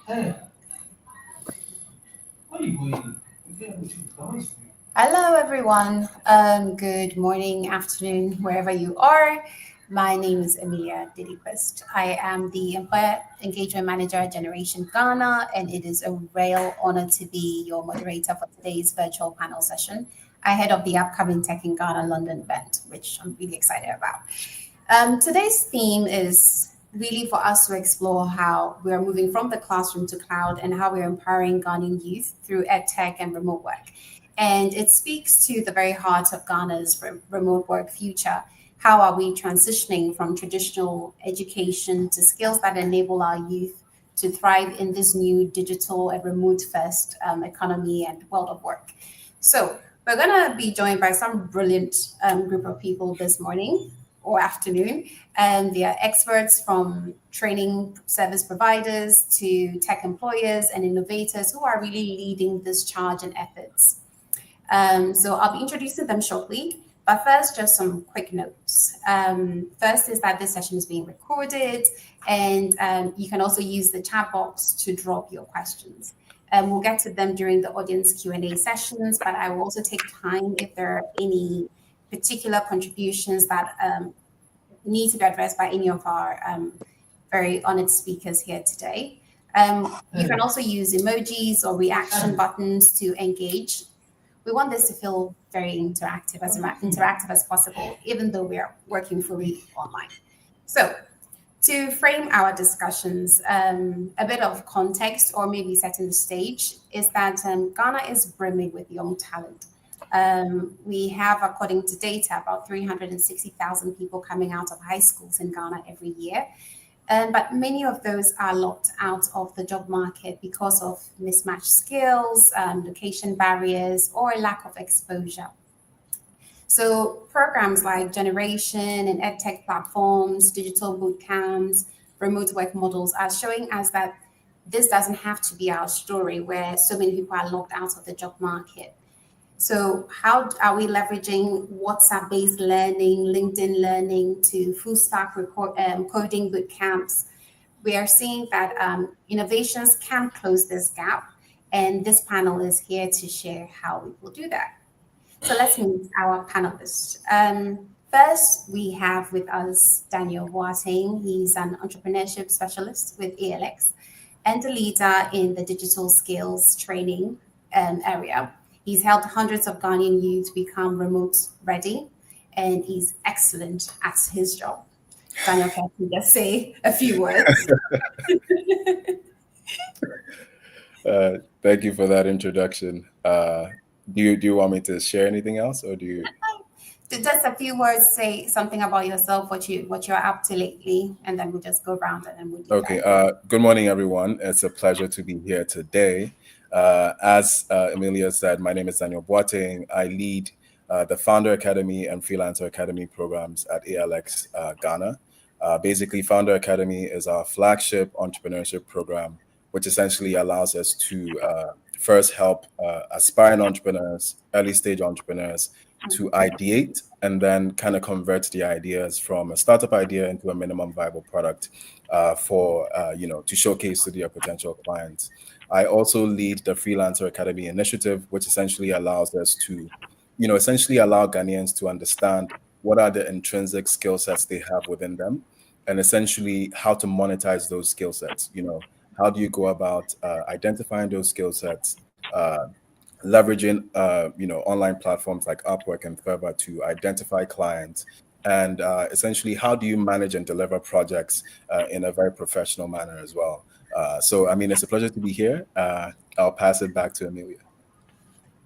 Hey, what are you going? Hello, everyone. Good morning, afternoon, wherever you are. My name is Emilia Diddyquist. I am the Employer Engagement Manager at Generation Ghana, and it is a real honor to be your moderator for today's virtual panel session ahead of the upcoming Tech in Ghana London event, which I'm really excited about. Today's theme is really for us to explore how we are moving from the classroom to cloud and how we're empowering Ghanaian youth through EdTech and remote work. And it speaks to the very heart of Ghana's remote work future. How are we transitioning from traditional education to skills that enable our youth to thrive in this new digital and remote first economy and world of work? So, we're going to be joined by some brilliant group of people this morning or afternoon. And they are experts from training service providers to tech employers and innovators who are really leading this charge and efforts. So I'll be introducing them shortly. But first, just some quick notes. First is that this session is being recorded, and you can also use the chat box to drop your questions. We'll get to them during the audience Q&A sessions, but I will also take time if there are any particular contributions that need to be addressed by any of our very honored speakers here today. You can also use emojis or reaction buttons to engage. We want this to feel very interactive, as interactive as possible, even though we are working fully online. So, to frame our discussions, a bit of context or maybe setting the stage is that Ghana is brimming with young talent. We have, according to data, about 360,000 people coming out of high schools in Ghana every year. But many of those are locked out of the job market because of mismatched skills, location barriers, or lack of exposure. So programs like Generation and EdTech platforms, digital boot camps, remote work models are showing us that this doesn't have to be our story where so many people are locked out of the job market. So how are we leveraging WhatsApp-based learning, LinkedIn learning to full stack coding boot camps? We are seeing that innovations can close this gap, and this panel is here to share how we will do that. So let's meet our panelists. First, we have with us Daniel Boateng. He's an entrepreneurship specialist with ALX and a leader in the digital skills training area. He's helped hundreds of Ghanaian youth become remote ready, and he's excellent at his job. Daniel, can you just say a few words? Thank you for that introduction. Do you want me to share anything else, or do you? Just a few words. Say something about yourself, what you're up to lately, and then we'll just go around and then we'll do Okay. that. Good morning, everyone. It's a pleasure to be here today. As Emilia said, my name is Daniel Boateng. I lead the Founder Academy and Freelancer Academy programs at ALX Ghana. Basically, Founder Academy is our flagship entrepreneurship program, which essentially allows us to first help aspiring entrepreneurs, early stage entrepreneurs, to ideate and then kind of convert the ideas from a startup idea into a minimum viable product to showcase to their potential clients. I also lead the Freelancer Academy initiative, which essentially allows us to, essentially allow Ghanaians to understand what are the intrinsic skill sets they have within them, and essentially how to monetize those skill sets. How do you go about identifying those skill sets, leveraging online platforms like Upwork and Fiverr to identify clients, and essentially how do you manage and deliver projects in a very professional manner as well. So it's a pleasure to be here. I'll pass it back to Amelia.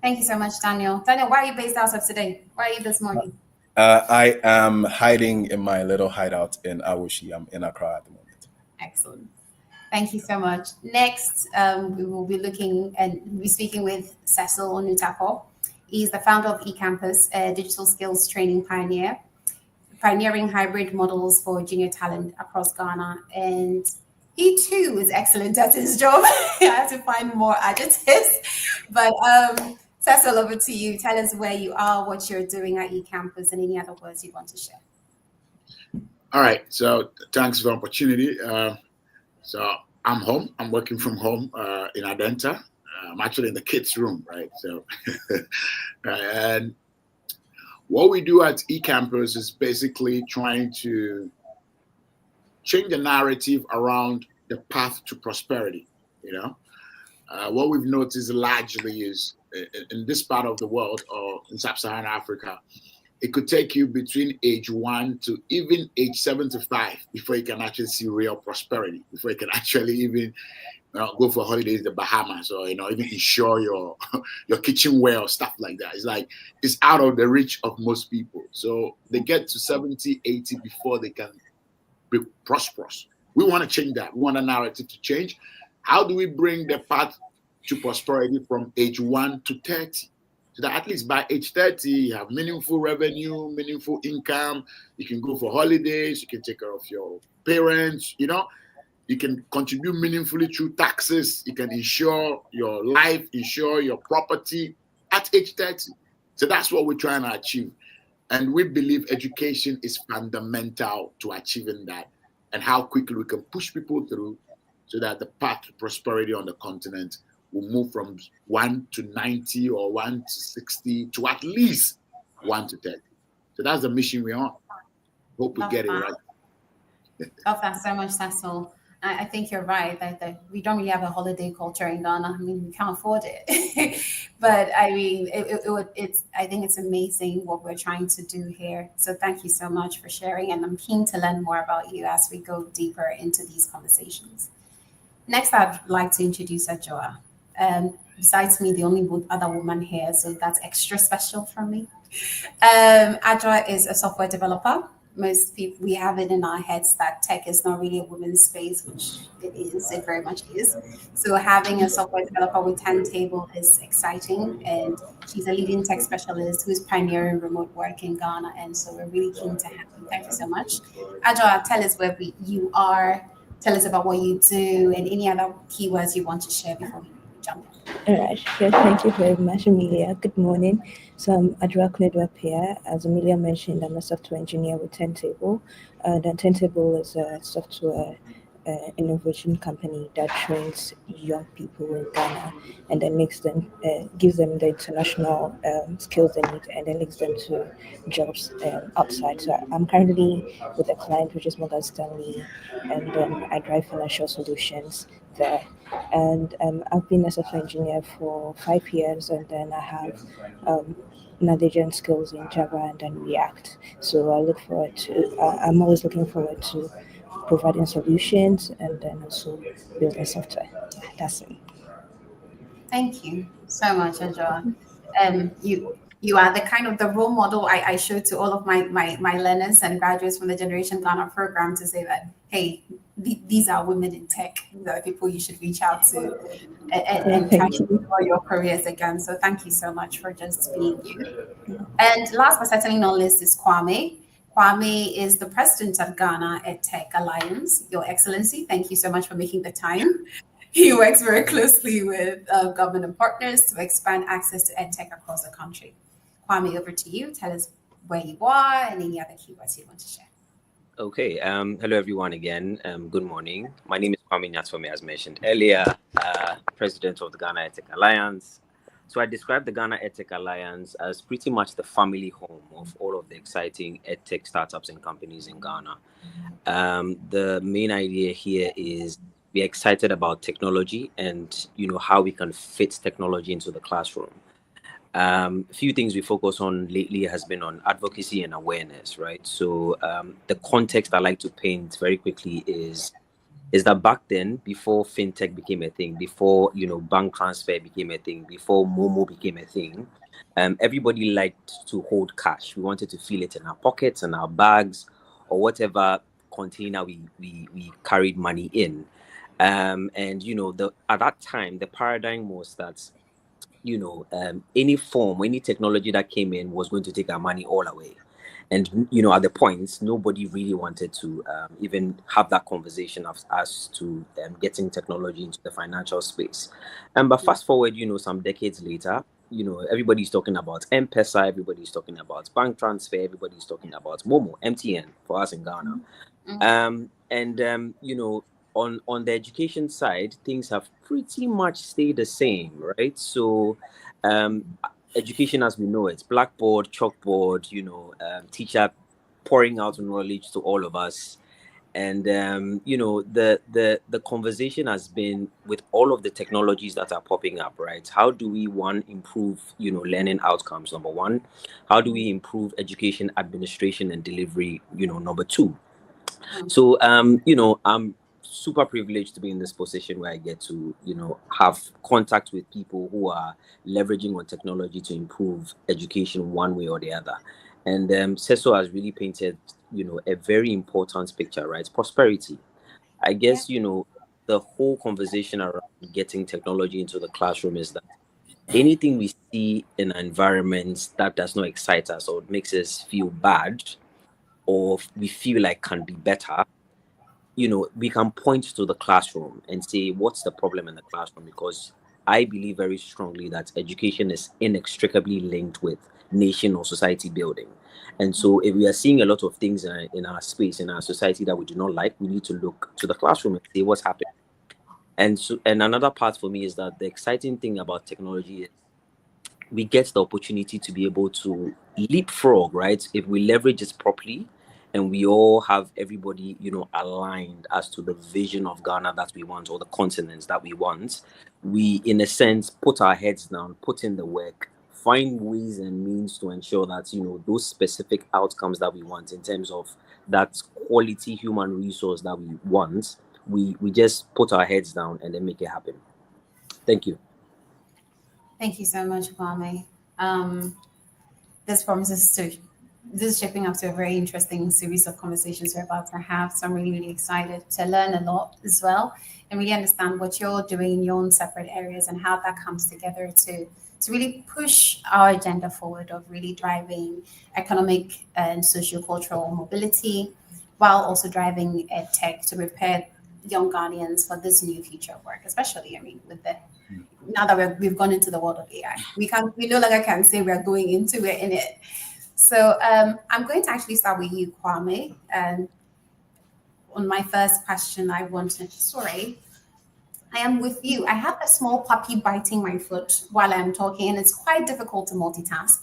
Thank you so much, Daniel. Daniel, where are you based out of today? Where are you this morning? I am hiding in my little hideout in Awushi. I'm in Accra at the moment. Excellent. Thank you so much. Next, we will be looking and be speaking with Cecil Onutapo. He's the founder of eCampus, a digital skills training pioneer, pioneering hybrid models for junior talent across Ghana. And he too is excellent at his job. I have to find more adjectives. But Cecil, over to you. Tell us where you are, what you're doing at eCampus, and any other words you want to share. All right. So thanks for the opportunity. So I'm home. I'm working from home in Adenta. I'm actually in the kids' room, right? So, and what we do at eCampus is basically trying to change the narrative around the path to prosperity. You know, what we've noticed largely is in this part of the world or in sub-Saharan Africa, it could take you between age 1 to even age 75 before you can actually see real prosperity, before you can actually even go for holidays in the Bahamas, or even insure your your kitchenware or stuff like that. It's like it's out of the reach of most people. So they get to 70, 80 before they can be prosperous. We want to change that. We want a narrative to change. How do we bring the path to prosperity from age 1 to 30? So that at least by age 30, you have meaningful revenue, meaningful income. You can go for holidays. You can take care of your parents. You can contribute meaningfully through taxes. You can insure your life, insure your property at age 30. So that's what we're trying to achieve. And we believe education is fundamental to achieving that, and how quickly we can push people through so that the path to prosperity on the continent will move from 1 to 90 or 1 to 60 to at least 1 to 30. So that's the mission we're on. Hope we get it right. Love that so much, Cecil. I think you're right that we don't really have a holiday culture in Ghana. I mean, we can't afford it. But I mean, I think it's amazing what we're trying to do here. So thank you so much for sharing. And I'm keen to learn more about you as we go deeper into these conversations. Next, I'd like to introduce Ajua. Besides me, the only other woman here, so that's extra special for me. Ajua is a software developer. Most people, we have it in our heads that tech is not really a women's space, which it is, it very much is. So having a software developer with 10 table is exciting, and she's a leading tech specialist who's pioneering remote work in Ghana, and so we're really keen to have you. Thank you so much. Ajua, tell us where you are, tell us about what you do, and any other keywords you want to share before we jump in. All right, sure. Thank you very much, Amelia. Good morning. So I'm Adra Knedwapia. As Amelia mentioned, I'm a software engineer with Turntable. The Turntable is a software innovation company that trains young people in Ghana and then gives them the international skills they need, and then links them to jobs outside. So I'm currently with a client which is Morgan Stanley, and then I drive financial solutions there. And I've been a software engineer for 5 years, and then I have knowledge and skills in Java and then React. So I'm always looking forward to providing solutions and then also building software. That's it. Thank you so much, Ajua. You are the kind of the role model I show to all of my learners and graduates from the Generation Ghana program to say that, hey, these are women in tech. These are the people you should reach out to and try to grow your careers again. So thank you so much for just being you. And last but certainly not least is Kwame. Kwame is the president of Ghana EdTech Alliance. Your Excellency, thank you so much for making the time. He works very closely with government partners to expand access to EdTech across the country. Kwame, over to you. Tell us where you are and any other keywords you want to share. Okay. Hello, everyone again. Good morning. My name is Kwame Nyatsome, as mentioned earlier, president of the Ghana EdTech Alliance. So I describe the Ghana EdTech Alliance as pretty much the family home of all of the exciting EdTech startups and companies in Ghana. The main idea here is we're excited about technology and, how we can fit technology into the classroom. A few things we focus on lately has been on advocacy and awareness, right? So the context I like to paint very quickly is that back then, before fintech became a thing, before bank transfer became a thing, before Momo became a thing, everybody liked to hold cash. We wanted to feel it in our pockets and our bags or whatever container we carried money in. And at that time, the paradigm was that any technology that came in was going to take our money all away. And, at the point, nobody really wanted to even have that conversation as to getting technology into the financial space. But fast forward, some decades later, everybody's talking about M-Pesa, everybody's talking about bank transfer, everybody's talking about Momo, MTN for us in Ghana. on the education side, things have pretty much stayed the same, right? So, um, education as we know it, blackboard, chalkboard, teacher pouring out knowledge to all of us. And the conversation has been with all of the technologies that are popping up, right? How do we, one, improve learning outcomes, number one? How do we improve education administration and delivery, number two? So I'm super privileged to be in this position where I get to have contact with people who are leveraging on technology to improve education one way or the other. And Seso has really painted a very important picture, right? Prosperity. I Yeah. guess the whole conversation around getting technology into the classroom is that anything we see in an environment that does not excite us or makes us feel bad, or we feel like can be better, we can point to the classroom and say, what's the problem in the classroom? Because I believe very strongly that education is inextricably linked with nation or society building. And so if we are seeing a lot of things in our space, in our society that we do not like, we need to look to the classroom and see what's happening. And another part for me is that the exciting thing about technology is we get the opportunity to be able to leapfrog, right? If we leverage it properly and we all have everybody, aligned as to the vision of Ghana that we want, or the continents that we want, we, in a sense, put our heads down, put in the work, find ways and means to ensure that, those specific outcomes that we want in terms of that quality human resource that we want, we just put our heads down and then make it happen. Thank you. Thank you so much, Kwame. Um, this promises to this is shaping up to a very interesting series of conversations we're about to have. So I'm really, really excited to learn a lot as well and really understand what you're doing in your own separate areas and how that comes together to really push our agenda forward of really driving economic and socio-cultural mobility while also driving EdTech to prepare young Ghanaians for this new future of work, especially, I mean, with the now that we've gone into the world of AI. We no longer can say we're going into, we're in it. So I'm going to actually start with you, Kwame. And on my first question, I am with you. I have a small puppy biting my foot while I'm talking, and it's quite difficult to multitask.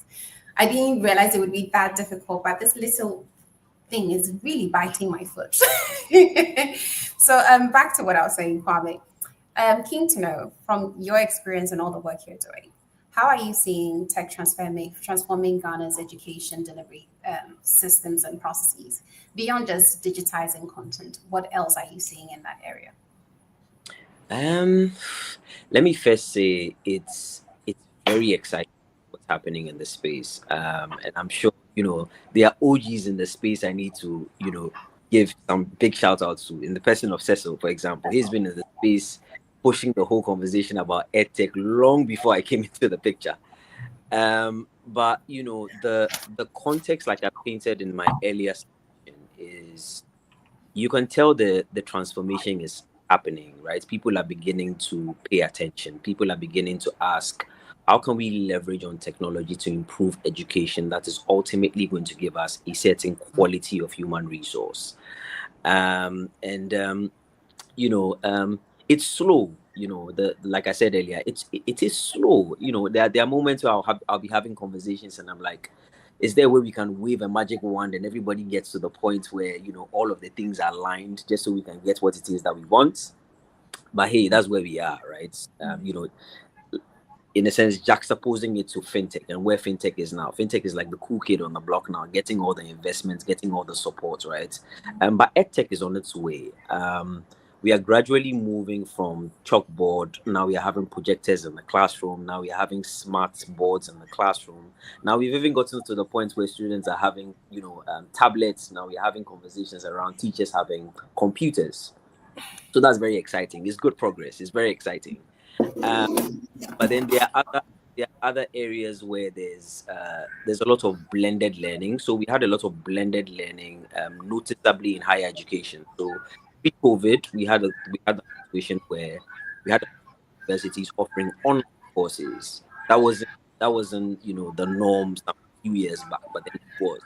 I didn't realize it would be that difficult, but this little thing is really biting my foot. So back to what I was saying, Kwame. Keen to know from your experience and all the work you're doing, how are you seeing tech transforming Ghana's education delivery systems and processes beyond just digitizing content? What else are you seeing in that area? Let me first say it's very exciting what's happening in the space, and I'm sure there are OGs in the space I need to give some big shout outs to, in the person of Cecil, for example. He's been in the space pushing the whole conversation about EdTech long before I came into the picture. But the context, like I painted in my earlier section, is you can tell the transformation is happening, right? People are beginning to pay attention. People are beginning to ask, how can we leverage on technology to improve education that is ultimately going to give us a certain quality of human resource? And it's slow. Like I said earlier, it is slow. There are moments where I'll be having conversations and I'm like, is there a way we can wave a magic wand and everybody gets to the point where all of the things are aligned just so we can get what it is that we want? But hey, that's where we are, right? In a sense, juxtaposing it to fintech and where fintech is now. Fintech is like the cool kid on the block now, getting all the investments, getting all the support, right? But EdTech is on its way. We are gradually moving from chalkboard. Now we are having projectors in the classroom. Now we are having smart boards in the classroom. Now we've even gotten to the point where students are having, tablets. Now we are having conversations around teachers having computers. So that's very exciting. It's good progress. It's very exciting. But then there are other areas where there's a lot of blended learning. So we had a lot of blended learning, noticeably in higher education. So pre-COVID, we had a situation where we had universities offering online courses. That wasn't the norm some few years back, but then it was.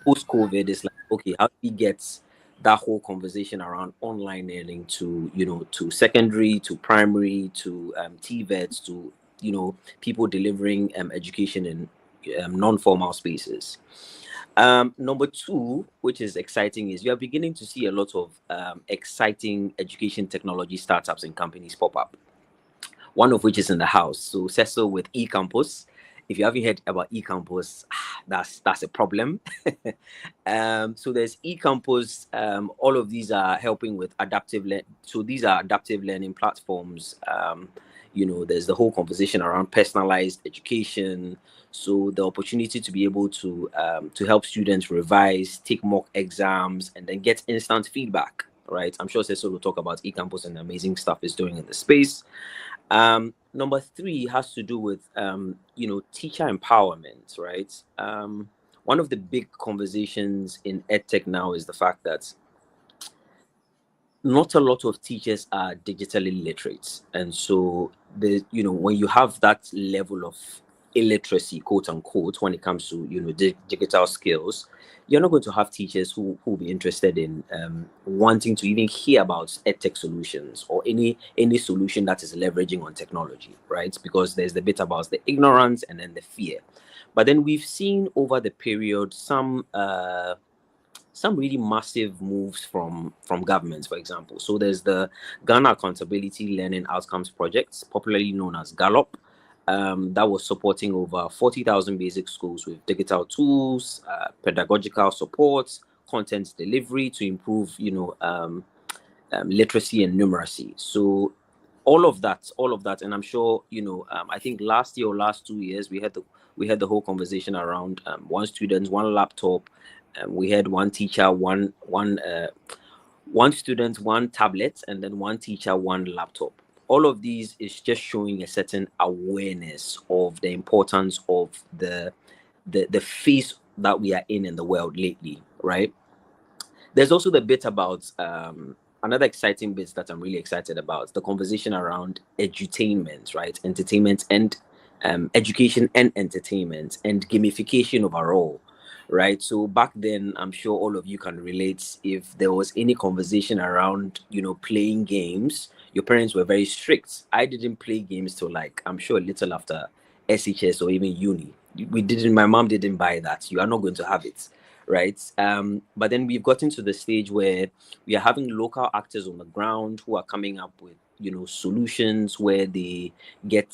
Post-COVID, it's like, okay, how do we get that whole conversation around online learning to, to secondary, to primary, to TVETs, to, people delivering education in non-formal spaces. Number two, which is exciting, is you are beginning to see a lot of exciting education technology startups and companies pop up. One of which is in the house. So Cecil with eCampus. If you haven't heard about eCampus, that's a problem. So there's eCampus. All of these are helping with adaptive learning. So these are adaptive learning platforms. There's the whole conversation around personalized education. So the opportunity to be able to help students revise, take mock exams, and then get instant feedback. Right. I'm sure Cecil will talk about eCampus and the amazing stuff it's doing in the space. Number three has to do with teacher empowerment, right? One of the big conversations in EdTech now is the fact that not a lot of teachers are digitally literate, and so when you have that level of illiteracy, quote unquote, when it comes to digital skills, you're not going to have teachers who will be interested in wanting to even hear about EdTech solutions or any solution that is leveraging on technology, right? Because there's the bit about the ignorance and then the fear. But then we've seen over the period some really massive moves from governments, for example. So there's the Ghana Accountability Learning Outcomes Project, popularly known as GALLOP, that was supporting over 40,000 basic schools with digital tools, pedagogical support, content delivery to improve, literacy and numeracy. So all of that, and I'm sure, I think last year or last 2 years, we had the whole conversation around one student, one laptop. We had one teacher, one student, one tablet, and then one teacher, one laptop. All of these is just showing a certain awareness of the importance of the phase that we are in the world lately, right? There's also the bit about another exciting bit that I'm really excited about, the conversation around edutainment, right? Entertainment and education and entertainment and gamification overall. Right. So back then, I'm sure all of you can relate. If there was any conversation around, playing games, your parents were very strict. I didn't play games till I'm sure a little after SHS or even uni. My mom didn't buy that. You are not going to have it. Right. But then we've gotten to the stage where we are having local actors on the ground who are coming up with, solutions where they get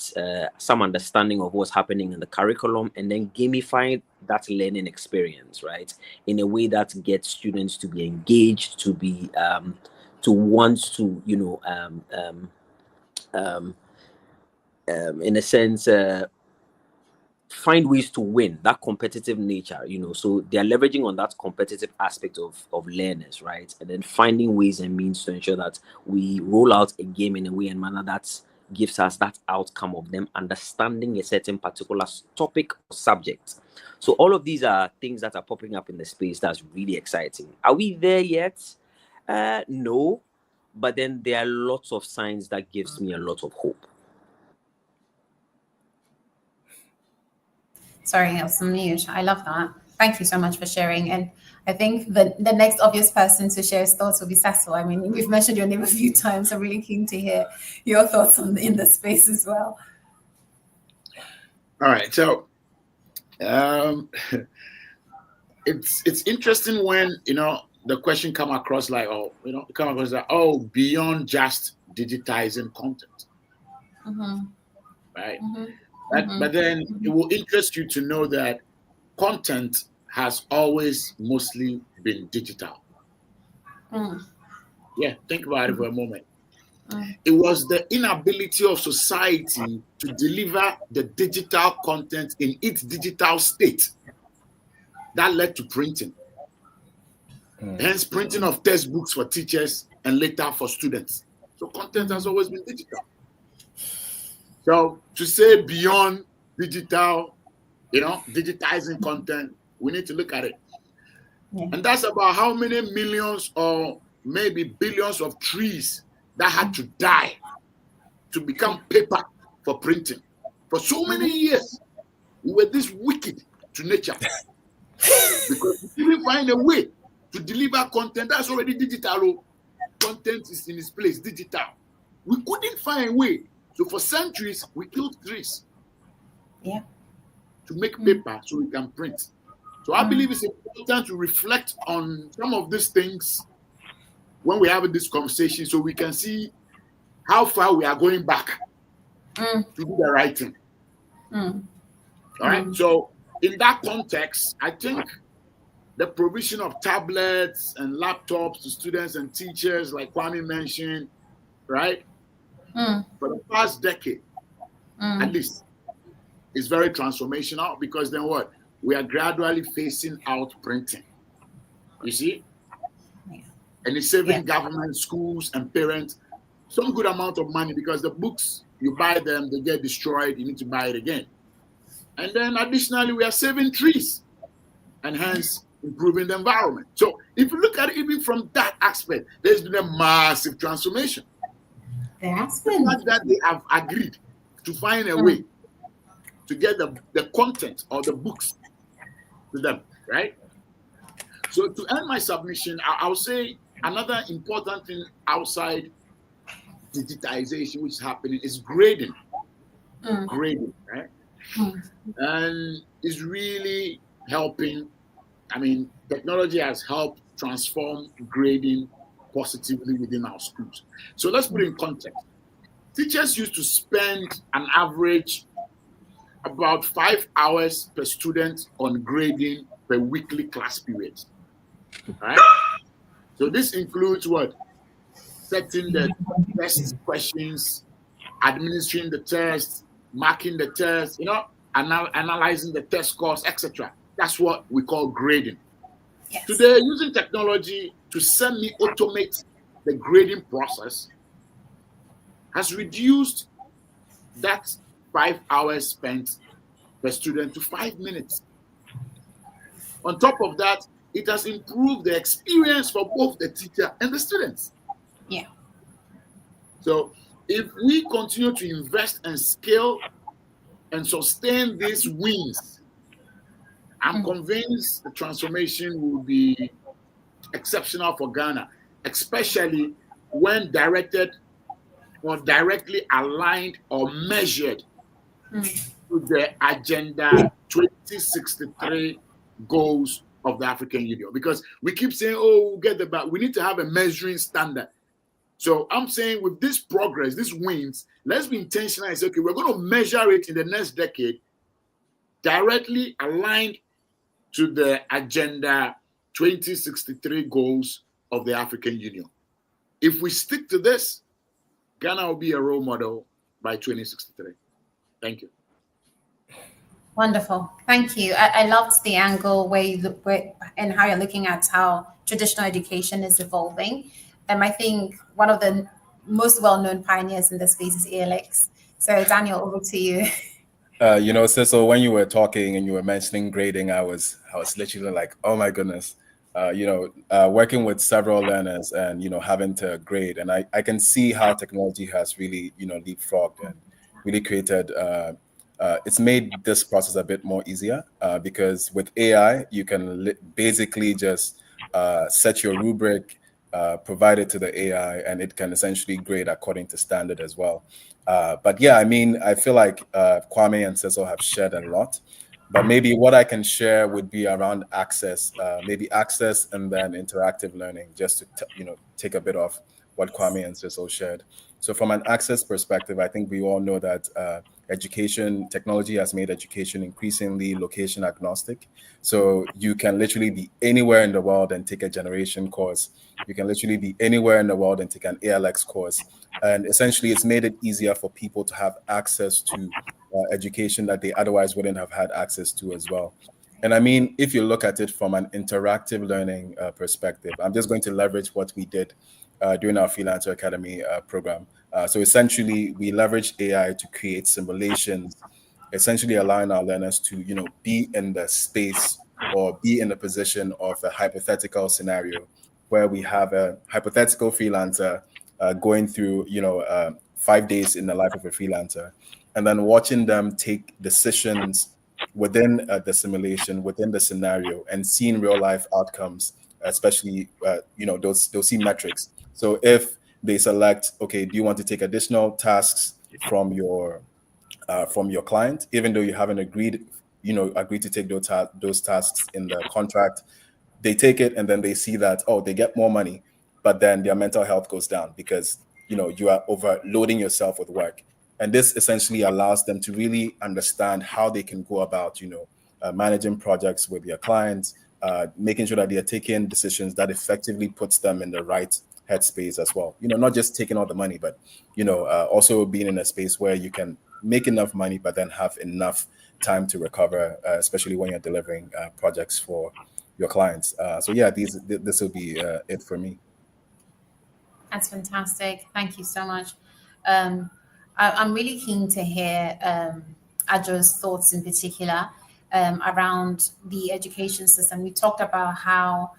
some understanding of what's happening in the curriculum and then gamify that learning experience, right, in a way that gets students to be engaged, to be to want to in a sense find ways to win, that competitive nature, so they're leveraging on that competitive aspect of learners, right, and then finding ways and means to ensure that we roll out a game in a way and manner that gives us that outcome of them understanding a certain particular topic or subject. So all of these are things that are popping up in the space that's really exciting. Are we there yet? No, but then there are lots of signs that gives me a lot of hope. Sorry, I was on mute. I love that. Thank you so much for sharing. And I think the next obvious person to share his thoughts will be Cecil. I mean, we've mentioned your name a few times. I'm really keen to hear your thoughts in the space as well. All right. So it's interesting when, the question come across beyond just digitizing content. Mm-hmm. Right. Mm-hmm. But then it will interest you to know that content has always mostly been digital. Yeah, think about it for a moment. It was the inability of society to deliver the digital content in its digital state that led to printing. Hence, printing of textbooks for teachers and later for students. So content has always been digital. So to say beyond digital, digitizing content, we need to look at it. Yeah. And that's about how many millions or maybe billions of trees that had to die to become paper for printing. For so many years, we were this wicked to nature because we didn't find a way to deliver content, that's already digital. Content is in its place, digital. We couldn't find a way. So for centuries, we killed trees. Yeah. To make paper so we can print. So I believe it's important to reflect on some of these things when we're having this conversation so we can see how far we are going back to do the right thing. All right. So in that context, I think the provision of tablets and laptops to students and teachers, like Kwame mentioned, right, for the past decade, at least, is very transformational, because then what? We are gradually phasing out printing. You see? Yeah. And it's saving government, schools, and parents some good amount of money, because the books, you buy them, they get destroyed, you need to buy it again. And then additionally, we are saving trees and hence improving the environment. So if you look at it even from that aspect, there's been a massive transformation. That's the fact that they have agreed to find a way to get the content or the books to them, right? So to end my submission, I'll say another important thing outside digitization which is happening is grading. Grading, right? And it's really helping. I mean, technology has helped transform grading positively within our schools. So let's put it in context. Teachers used to spend an average about 5 hours per student on grading per weekly class period. Right? So this includes what? Setting the test questions, administering the test, marking the test, analyzing the test scores, etc. That's what we call grading. Yes. Today, using technology to semi-automate the grading process has reduced that 5 hours spent per student to 5 minutes. On top of that, it has improved the experience for both the teacher and the students. Yeah. So if we continue to invest and scale and sustain these wins, I'm convinced the transformation will be exceptional for Ghana, especially when directed or directly aligned or measured to the Agenda 2063 goals of the African Union. Because we keep saying, oh, we'll get the back. We need to have a measuring standard. So I'm saying with this progress, these wins, let's be intentional and say, okay, we're going to measure it in the next decade, directly aligned to the Agenda 2063 goals of the African Union. If we stick to this, Ghana will be a role model by 2063. Thank you. Wonderful. Thank you. I loved the angle where you look and how you're looking at how traditional education is evolving. I think one of the most well-known pioneers in this space is ELX. So Daniel, over to you. Cecil, when you were talking and you were mentioning grading, I was literally like, oh my goodness, working with several learners and, having to grade. And I can see how technology has really, leapfrogged and really created, it's made this process a bit more easier because with AI, you can basically just set your rubric, provide it to the AI, and it can essentially grade according to standard as well. But yeah, I mean, I feel like Kwame and Cecil have shared a lot, but maybe what I can share would be around access, maybe access and then interactive learning, just to take a bit of what Kwame and Cecil shared. So from an access perspective, I think we all know that technology has made education increasingly location agnostic. So you can literally be anywhere in the world and take a generation course. You can literally be anywhere in the world and take an ALX course. And essentially, it's made it easier for people to have access to education that they otherwise wouldn't have had access to as well. And I mean, if you look at it from an interactive learning perspective, I'm just going to leverage what we did during our Freelancer Academy program. So essentially, we leveraged AI to create simulations, essentially allowing our learners to, be in the space or be in the position of a hypothetical scenario where we have a hypothetical freelancer going through, 5 days in the life of a freelancer, and then watching them take decisions within the simulation, within the scenario, and seeing real life outcomes especially they'll see metrics. So if they select, okay, do you want to take additional tasks from your client, even though you haven't agreed to take those tasks in the contract, they take it, and then they see that, oh, they get more money, but then their mental health goes down because you are overloading yourself with work. And this essentially allows them to really understand how they can go about managing projects with their clients, making sure that they are taking decisions that effectively puts them in the right headspace as well. Not just taking all the money, but also being in a space where you can make enough money, but then have enough time to recover, especially when you're delivering projects for your clients. So yeah, this will be it for me. That's fantastic. Thank you so much. I'm really keen to hear Adjo's thoughts in particular around the education system. We talked about how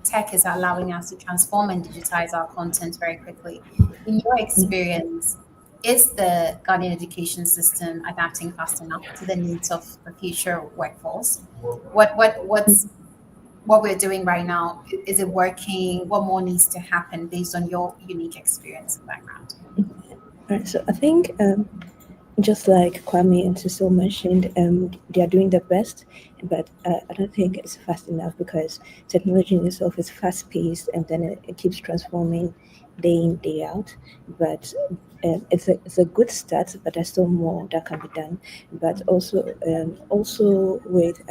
tech is allowing us to transform and digitize our content very quickly. In your experience, is the Ghanaian education system adapting fast enough to the needs of the future workforce? What we're doing right now, is it working? What more needs to happen based on your unique experience and background? Right, so I think just like Kwame and Cecil mentioned, they are doing their best, but I don't think it's fast enough because technology in itself is fast-paced, and then it keeps transforming day in, day out. But it's a good start, but there's still more that can be done. But also with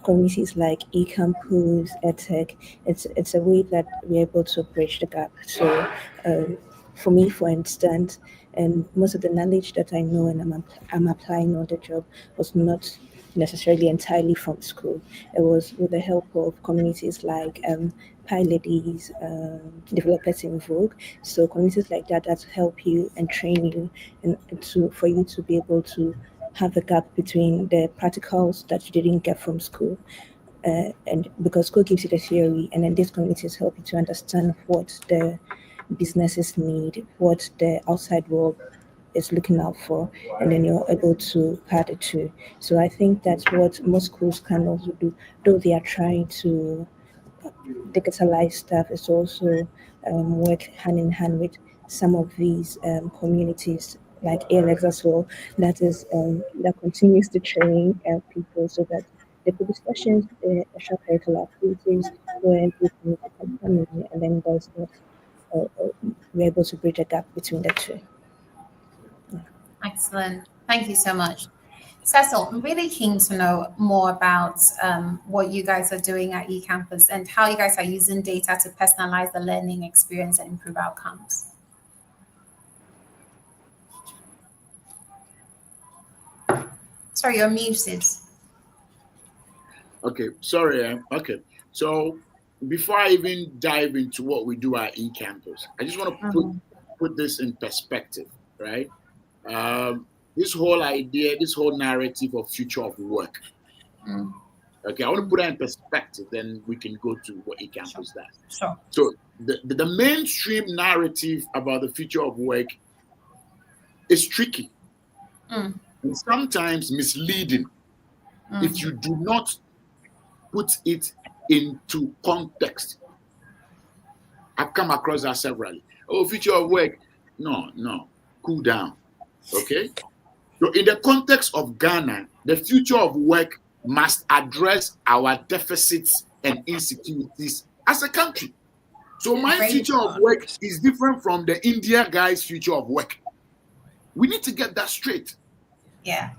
communities like eCampus, EdTech, it's a way that we're able to bridge the gap. So for me, for instance, and most of the knowledge that I know and I'm applying on the job was not necessarily entirely from school. It was with the help of communities like PyLadies, developers in Vogue. So communities like that help you and train you, and for you to be able to have a gap between the practicals that you didn't get from school. And because school gives you the theory, and then these communities help you to understand what the businesses need, what the outside world is looking out for, and then you're able to pair the two. So I think that's what most schools can also do, though they are trying to digitalize stuff. Is also work hand in hand with some of these communities like ALX as well, that continues to train people so that there could be sessions, extracurricular activities where people need to come in, and then there's not we're able to bridge a gap between the two. Excellent. Thank you so much. Cecil, I'm really keen to know more about what you guys are doing at eCampus and how you guys are using data to personalize the learning experience and improve outcomes. Sorry, you're muted. Okay, sorry. Okay, so before I even dive into what we do at eCampus, I just want to put this in perspective, right? This whole idea, this whole narrative of future of work. Okay, I want to put that in perspective, then we can go to what eCampus does. Sure. So the mainstream narrative about the future of work is tricky and sometimes misleading if you do not put it into context. I've come across that severally. Oh, future of work. No, cool down. Okay? So in the context of Ghana, the future of work must address our deficits and insecurities as a country. So my future of work is different from the India guy's future of work. We need to get that straight. Yeah.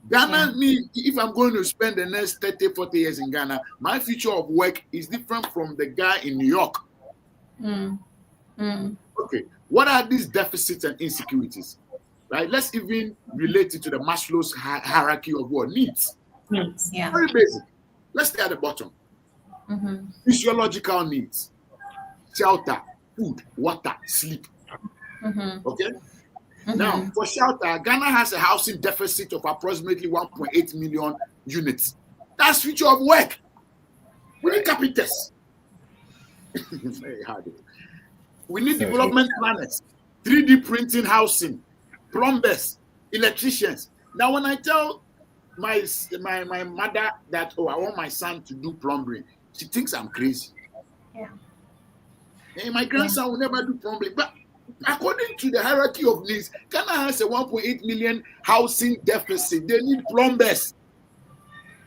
Ghana, if I'm going to spend the next 30, 40 years in Ghana, my future of work is different from the guy in New York. Okay, what are these deficits and insecurities? Right? Let's even relate it to the Maslow's hierarchy of what needs. Needs, yeah. Very basic. Let's stay at the bottom. Physiological needs: shelter, food, water, sleep. Okay. Now, for shelter, Ghana has a housing deficit of approximately 1.8 million units. That's future of work. We need carpenters. Very hard. We need development planners, 3D printing housing, plumbers, electricians. Now, when I tell my mother that, oh, I want my son to do plumbing, she thinks I'm crazy. Yeah. And my grandson will never do plumbing. But according to the hierarchy of needs, Ghana has a 1.8 million housing deficit. They need plumbers.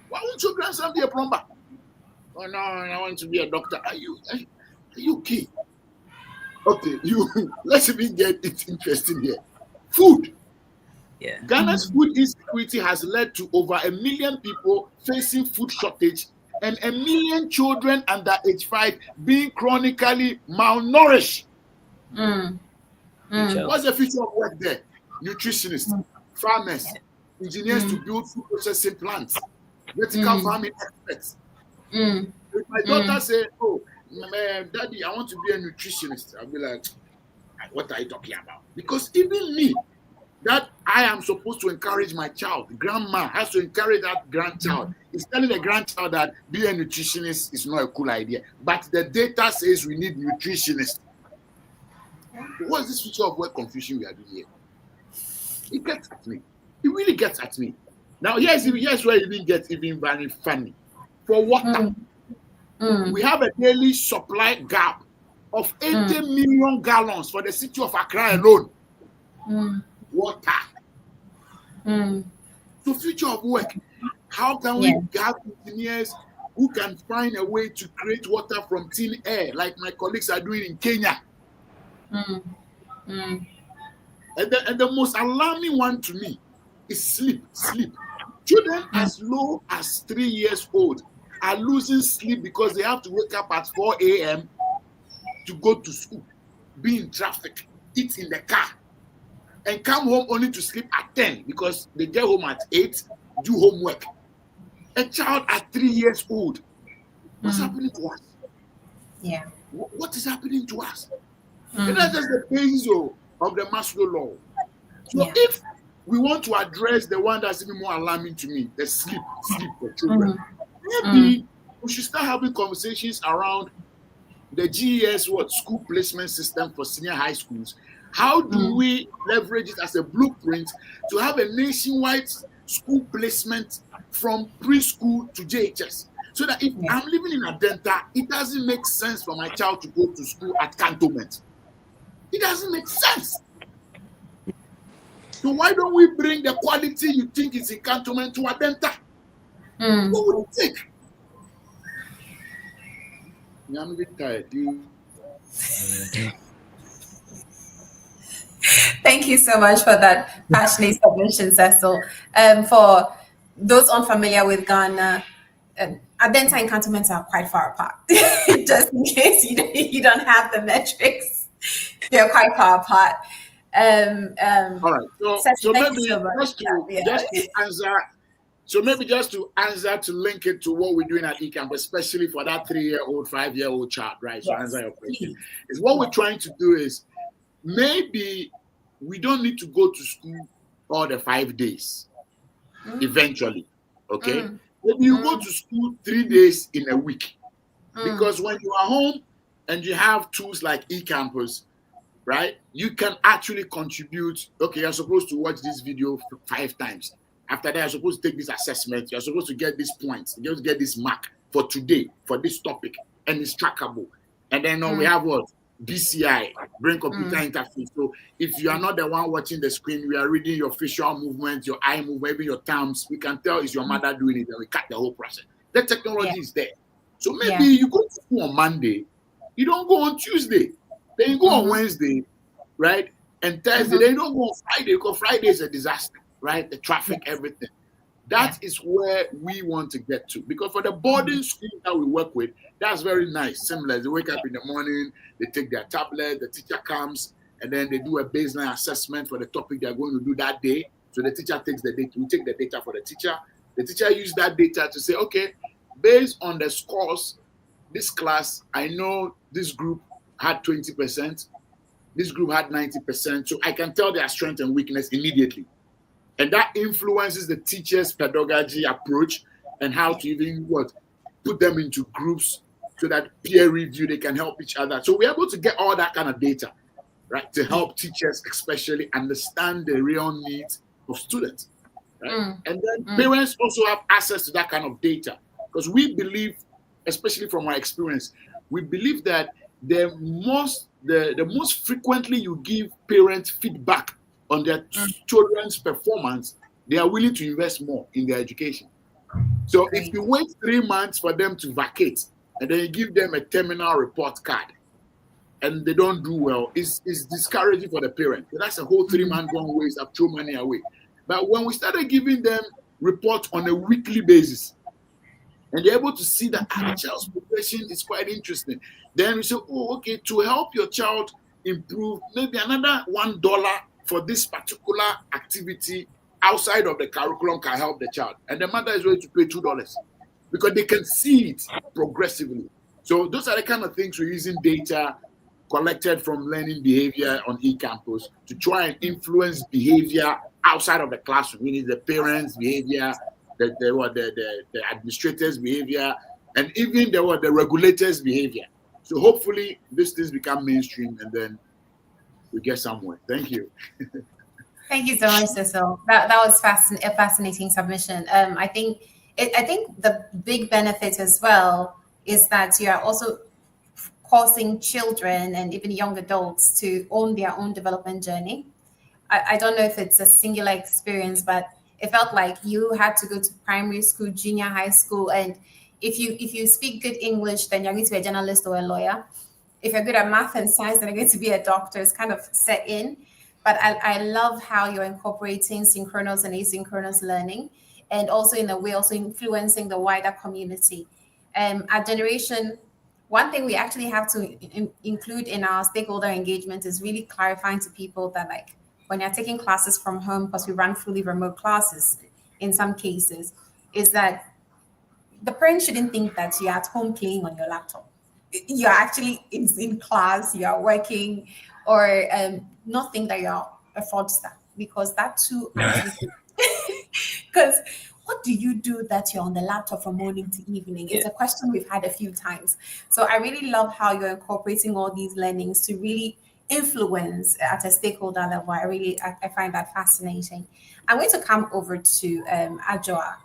Why won't your grandson be a plumber? Oh no, I want to be a doctor. Are you okay? Okay, let's even get it interesting here. Food. Yeah. Ghana's food insecurity has led to over 1 million people facing food shortage and 1 million children under age 5 being chronically malnourished. What's the future of work there? Nutritionists, farmers, engineers to build food processing plants, vertical farming experts. If my daughter say, "Oh, Daddy, I want to be a nutritionist," I'll be like, "What are you talking about?" Because even me, that I am supposed to encourage my child, grandma has to encourage that grandchild. It's telling the grandchild that being a nutritionist is not a cool idea. But the data says we need nutritionists. What is this future of work confusion we are doing here? It gets at me. It really gets at me. Now, here's where it even gets even very funny. For water, we have a daily supply gap of 80 million gallons for the city of Accra alone. Water. So future of work, how can we have engineers who can find a way to create water from thin air like my colleagues are doing in Kenya? And the most alarming one to me is sleep. Children as low as 3 years old are losing sleep because they have to wake up at 4 a.m. to go to school, be in traffic, eat in the car, and come home only to sleep at 10 because they get home at 8, do homework. A child at 3 years old. What's happening to us? Yeah. What is happening to us? And that's just the basis of the Maslow law. So if we want to address the one that's even more alarming to me, the sleep for children, maybe we should start having conversations around the GES school placement system for senior high schools. How do we leverage it as a blueprint to have a nationwide school placement from preschool to JHS? So that if I'm living in Adenta, it doesn't make sense for my child to go to school at Cantonment. It doesn't make sense. So why don't we bring the quality you think is in Cantonment to Adenta? What would it take? I'm a bit tired. Thank you so much for that passionate submission, Cecil. For those unfamiliar with Ghana, Adenta and Cantonment are quite far apart. Just in case you don't have the metrics, they're quite far apart. All right. So maybe just to answer, to link it to what we're doing at eCamp, especially for that 3-year-old, 5-year-old child, right? So answer your question. Is what we're trying to do is maybe we don't need to go to school all the 5 days eventually. Okay. Maybe you go to school 3 days in a week. Because when you are home and you have tools like eCampus, right, you can actually contribute. Okay, you're supposed to watch this video 5 times. After that, you're supposed to take this assessment. You're supposed to get these points. You're supposed to get this mark for today, for this topic, and it's trackable. And then we have what? BCI, brain computer interface. So if you are not the one watching the screen, we are reading your facial movements, your eye movement, even your thumbs. We can tell it's your mother doing it, and we cut the whole process. The technology is there. So maybe you go to school on Monday, you don't go on Tuesday, then you go on Wednesday, right? And Thursday, then you don't go on Friday because Friday is a disaster, right? The traffic, everything. That is where we want to get to. Because for the boarding school that we work with, that's very nice. Similar. They wake up in the morning, they take their tablet, the teacher comes, and then they do a baseline assessment for the topic they're going to do that day. So the teacher takes the data. We take the data for the teacher. The teacher uses that data to say, okay, based on the scores, this class, I know this group had 20%, this group had 90%. So I can tell their strength and weakness immediately. And that influences the teacher's pedagogy approach and how to even put them into groups so that peer review, they can help each other. So we're able to get all that kind of data, right, to help teachers especially understand the real needs of students. Right? And then parents also have access to that kind of data because we believe, especially from our experience, we believe that the most frequently you give parents feedback on their children's performance, they are willing to invest more in their education. So if you wait 3 months for them to vacate and then you give them a terminal report card and they don't do well, it's discouraging for the parent. That's a whole 3 months one waste. I've thrown money away. But when we started giving them reports on a weekly basis, and they're able to see that the child's progression is quite interesting, then we say, oh, okay, to help your child improve, maybe another $1 for this particular activity outside of the curriculum can help the child. And the mother is ready to pay $2 because they can see it progressively. So those are the kind of things we're using data collected from learning behavior on eCampus to try and influence behavior outside of the classroom, meaning the parents' behavior, the administrators' behavior, and even the regulators' behavior. So hopefully these things become mainstream and then we get somewhere. Thank you. Thank you so much, Cecil. That was a fascinating submission. I think the big benefit as well is that you are also causing children and even young adults to own their own development journey. I don't know if it's a singular experience, but it felt like you had to go to primary school, junior high school, and if you speak good English, then you're going to be a journalist or a lawyer. If you're good at math and science, then you're going to be a doctor. It's kind of set in. But I love how you're incorporating synchronous and asynchronous learning, and also in a way also influencing the wider community. Our generation, one thing we actually have to include in our stakeholder engagement is really clarifying to people that, like, when you're taking classes from home, because we run fully remote classes in some cases, is that the parents shouldn't think that you're at home playing on your laptop. You're actually in class, you're working, or not think that you're a fraudster, because that too actually, because what do you do that you're on the laptop from morning to evening? It's a question we've had a few times. So I really love how you're incorporating all these learnings to really influence at a stakeholder level. I find that fascinating. I'm going to come over to Adjoa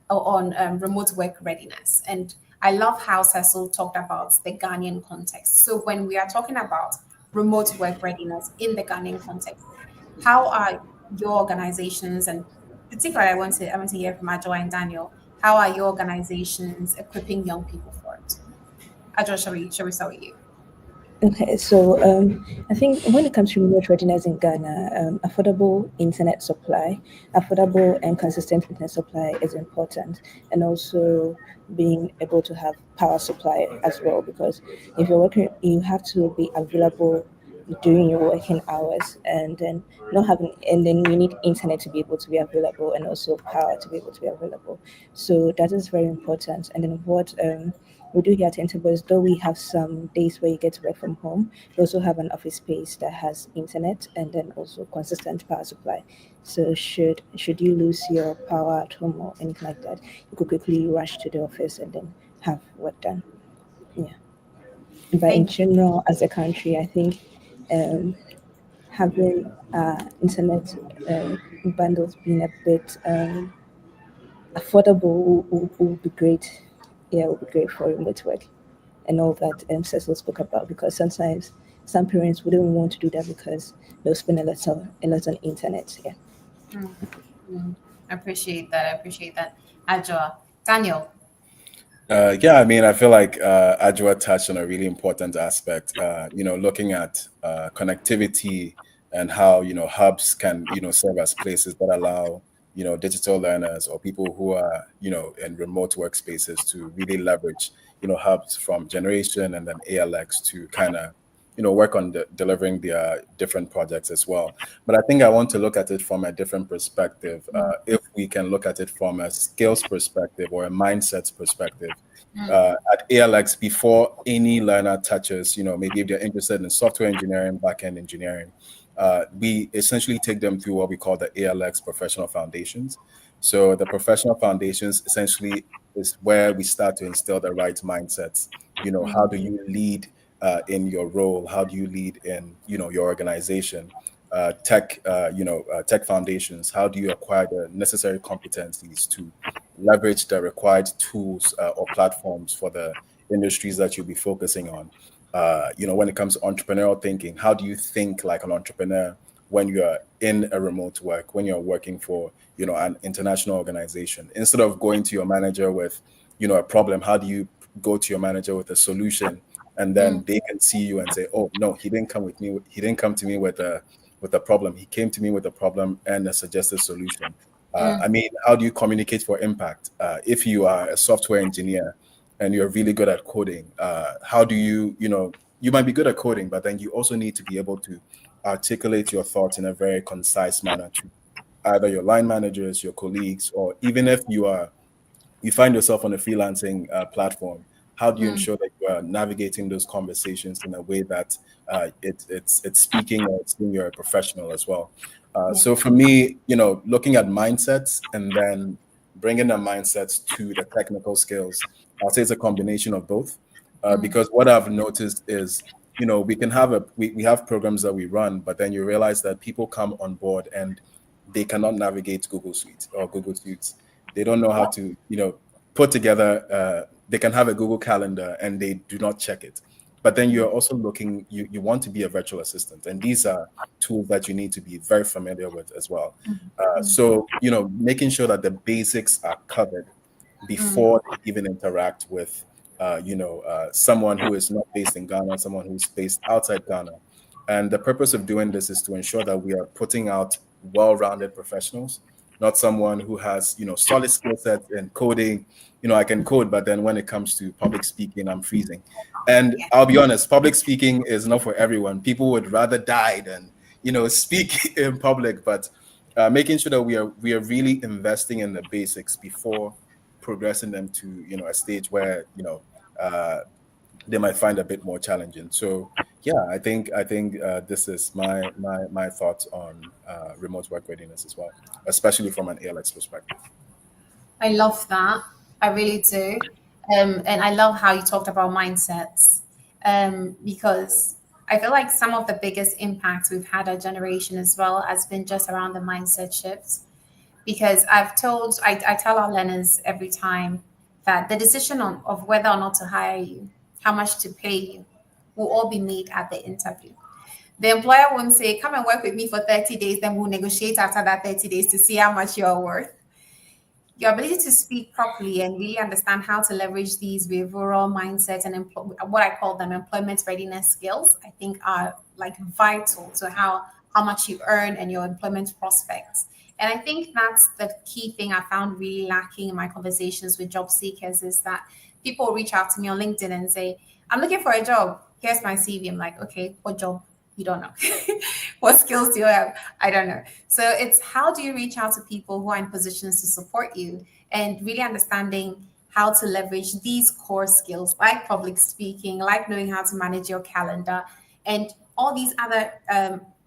on remote work readiness. And I love how Cecil talked about the Ghanaian context. So when we are talking about remote work readiness in the Ghanaian context, how are your organizations, and particularly I want to hear from Adjoa and Daniel, how are your organizations equipping young people for it? Adjoa, shall we start with you? Okay, so I think when it comes to remote readiness in Ghana, affordable internet supply, affordable and consistent internet supply is important, and also being able to have power supply as well, because if you're working, you have to be available during your working hours, and then you need internet to be able to be available, and also power to be able to be available. So that is very important. And then what we do here at Tentable is, though we have some days where you get to work from home, we also have an office space that has internet and then also consistent power supply. So should you lose your power at home or anything like that, you could quickly rush to the office and then have work done. Yeah. But in general, as a country, I think having internet bundles being a bit affordable will be great. Yeah, it would be great for remote work and all that Cecil spoke about, because sometimes some parents wouldn't want to do that because they'll spend a lot on internet. Yeah. I appreciate that. Adjoa. Daniel. Yeah, I mean, I feel like Adjoa touched on a really important aspect, looking at connectivity and how, hubs can, serve as places that allow, digital learners or people who are, in remote workspaces to really leverage, hubs from generation and then ALX to kind of, work on delivering their different projects as well. But I think I want to look at it from a different perspective. If we can look at it from a skills perspective or a mindset perspective, at ALX, before any learner touches, maybe if they're interested in software engineering, backend engineering, we essentially take them through what we call the ALX professional foundations. So the professional foundations essentially is where we start to instill the right mindsets. How do you lead in your role? How do you lead in, your organization? tech, tech foundations, how do you acquire the necessary competencies to leverage the required tools or platforms for the industries that you'll be focusing on? When it comes to entrepreneurial thinking, how do you think like an entrepreneur when you're in a remote work, when you're working for, an international organization? Instead of going to your manager with, a problem, how do you go to your manager with a solution? And then they can see you and say, oh, no, he didn't come to me with a problem. He came to me with a problem and a suggested solution. How do you communicate for impact? If you are a software engineer and you're really good at coding, how do you might be good at coding, but then you also need to be able to articulate your thoughts in a very concise manner to either your line managers, your colleagues, or even if you find yourself on a freelancing platform, how do you ensure that you are navigating those conversations in a way that it's speaking or it's seeing you're a professional as well? So for me, looking at mindsets and then bringing the mindsets to the technical skills, I'll say it's a combination of both. Because what I've noticed is, we can have we have programs that we run, but then you realize that people come on board and they cannot navigate Google Suite or Google Suites. They don't know how to, put together. They can have a Google Calendar and they do not check it. But then you're also looking. You want to be a virtual assistant, and these are tools that you need to be very familiar with as well. So making sure that the basics are covered before they even interact with someone who is not based in Ghana, someone who's based outside Ghana. And the purpose of doing this is to ensure that we are putting out well-rounded professionals, not someone who has, solid skill sets in coding. I can code, but then when it comes to public speaking, I'm freezing. And I'll be honest, public speaking is not for everyone. People would rather die than, speak in public. But making sure that we are really investing in the basics before progressing them to, a stage where, they might find a bit more challenging. So yeah, I think this is my thoughts on remote work readiness as well, especially from an ALX perspective. I love that. I really do. And I love how you talked about mindsets, because I feel like some of the biggest impacts we've had our generation as well has been just around the mindset shifts. Because I tell our learners every time that the decision of whether or not to hire you, how much to pay you, will all be made at the interview. The employer won't say, come and work with me for 30 days, then we'll negotiate after that 30 days to see how much you're worth. Your ability to speak properly and really understand how to leverage these behavioral mindsets and what I call them employment readiness skills, I think are like vital to how much you earn and your employment prospects. And I think that's the key thing I found really lacking in my conversations with job seekers is that people reach out to me on LinkedIn and say, I'm looking for a job. Here's my CV. I'm like, okay, what job? You don't know. What skills do you have? I don't know. So it's how do you reach out to people who are in positions to support you and really understanding how to leverage these core skills like public speaking, like knowing how to manage your calendar, and all these other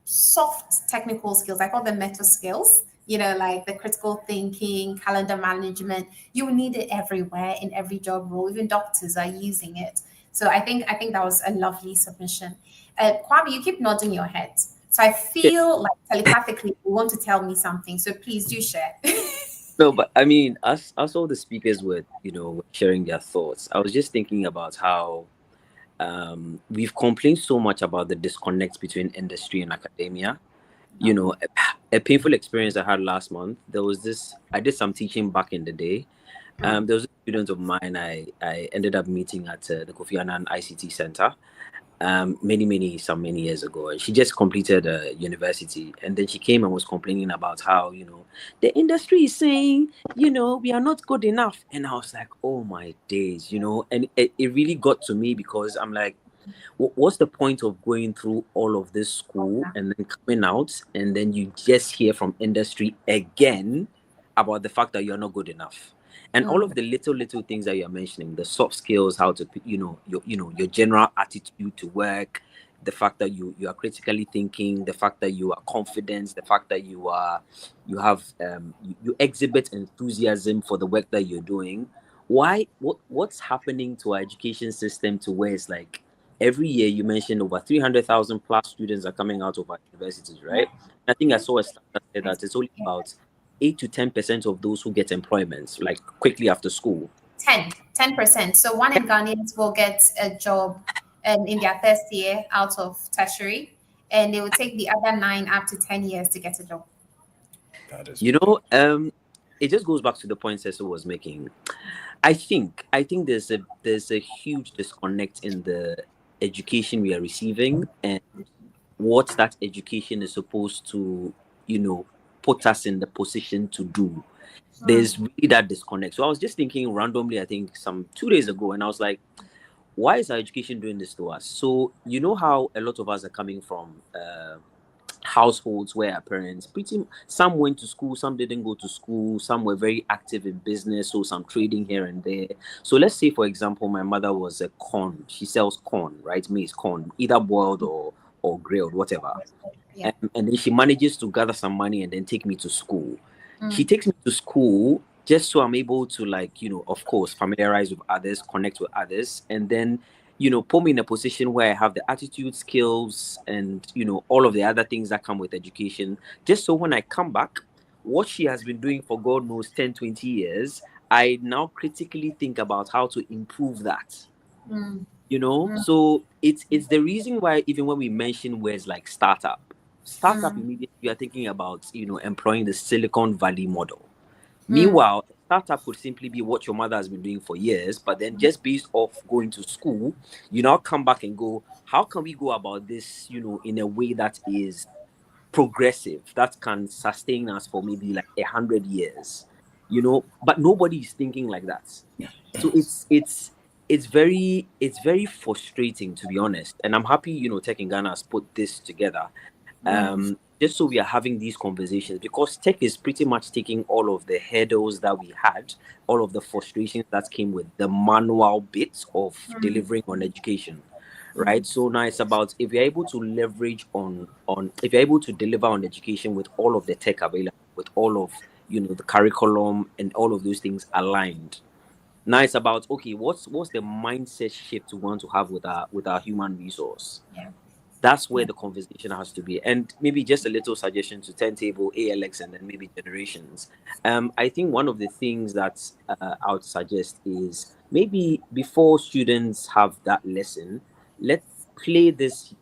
soft technical skills. I call them meta skills, like the critical thinking, calendar management. You will need it everywhere in every job role. Even doctors are using it. So I think that was a lovely submission. Kwame, you keep nodding your head. So I feel like telepathically you want to tell me something. So please do share. No, but I mean, as all the speakers were, sharing their thoughts, I was just thinking about how we've complained so much about the disconnect between industry and academia. A painful experience I had last month. I did some teaching back in the day. There was a student of mine I ended up meeting at the Kofi Annan ICT Center many years ago. And she just completed university. And then she came and was complaining about how, the industry is saying, we are not good enough. And I was like, oh my days, and it really got to me because I'm like, what's the point of going through all of this school and then coming out and then you just hear from industry again about the fact that you're not good enough? And all of the little things that you're mentioning, the soft skills, how to, your general attitude to work, the fact that you are critically thinking, the fact that you are confident, the fact that you exhibit enthusiasm for the work that you're doing. What's happening to our education system to where it's like every year you mentioned over 300,000 plus students are coming out of our universities, right? I think I saw a stat that said that it's only about 8 to 10% of those who get employment, like quickly after school. 10%. So 1 in Ghanaians will get a job in their first year out of tertiary, and it will take the other 9 up to 10 years to get a job. That is It just goes back to the point Cecil was making. I think there's a huge disconnect in the education we are receiving and what that education is supposed to, put us in the position to do. There's really that disconnect. So I was just thinking randomly, I think some 2 days ago, and I was like, why is our education doing this to us? So you know how a lot of us are coming from households where our parents some went to school, some didn't go to school, some were very active in business, so some trading here and there. So let's say, for example, my mother was a corn, she sells corn, right? Maize, corn, either boiled or grilled, whatever. Yeah. And then she manages to gather some money and then take me to school. She takes me to school just so I'm able to, of course, familiarize with others, connect with others, and then put me in a position where I have the attitude, skills, and all of the other things that come with education, just so when I come back, what she has been doing for God knows 10, 20 years, I now critically think about how to improve that. So it's the reason why even when we mention words like startup, immediately you are thinking about employing the Silicon Valley model. Meanwhile, a startup could simply be what your mother has been doing for years, but then just based off going to school, you now come back and go, how can we go about this, in a way that is progressive, that can sustain us for maybe like 100 years, but nobody is thinking like that. So it's very frustrating, to be honest. And I'm happy, Tech in Ghana has put this together. Just so we are having these conversations, because tech is pretty much taking all of the hurdles that we had, all of the frustrations that came with the manual bits of delivering on education, right? So now it's about, if you're able to leverage if you're able to deliver on education with all of the tech available, with all of the curriculum and all of those things aligned. Now it's about, okay, what's the mindset shift we want to have with our human resource? Yeah. That's where the conversation has to be. And maybe just a little suggestion to Turntable, ALX, and then maybe generations. I think one of the things that I would suggest is maybe before students have that lesson, let's play this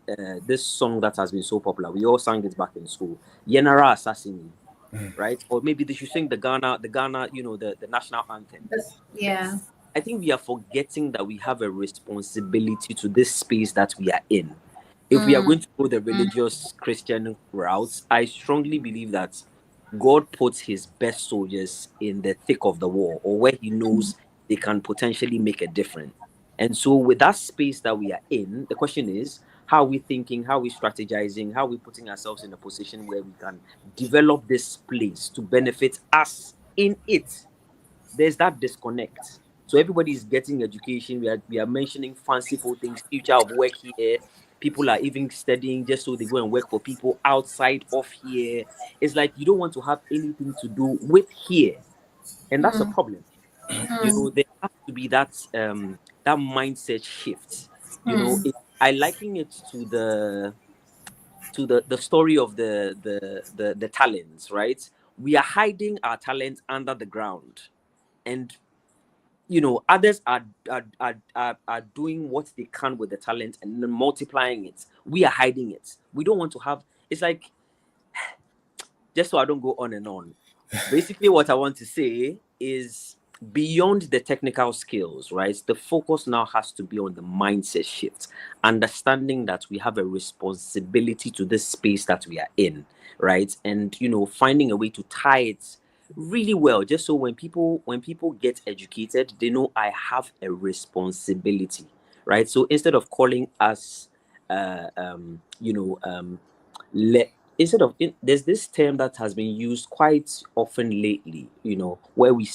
song that has been so popular. We all sang it back in school, Yenara Assassini, right? Or maybe they should sing the Ghana, the national anthem. Yeah. I think we are forgetting that we have a responsibility to this space that we are in. If we are going to go the religious Christian route, I strongly believe that God puts his best soldiers in the thick of the war, or where he knows they can potentially make a difference. And so with that space that we are in, the question is, how are we thinking, how are we strategizing, how are we putting ourselves in a position where we can develop this place to benefit us in it? There's that disconnect. So everybody is getting education. We are mentioning fanciful things, future of work here. People are even studying just so they go and work for people outside of here. It's like you don't want to have anything to do with here, and that's a problem. There has to be that mindset shift. I liken it to the story of the talents, right? We are hiding our talents under the ground, and others are doing what they can with the talent and then multiplying it. We are hiding it. We don't want to have, it's like, just so I don't go on and on. Basically, what I want to say is, beyond the technical skills, right? The focus now has to be on the mindset shift, understanding that we have a responsibility to this space that we are in, right? And finding a way to tie it really well, just so when people get educated, they know I have a responsibility, right? So instead of calling us there's this term that has been used quite often lately, where we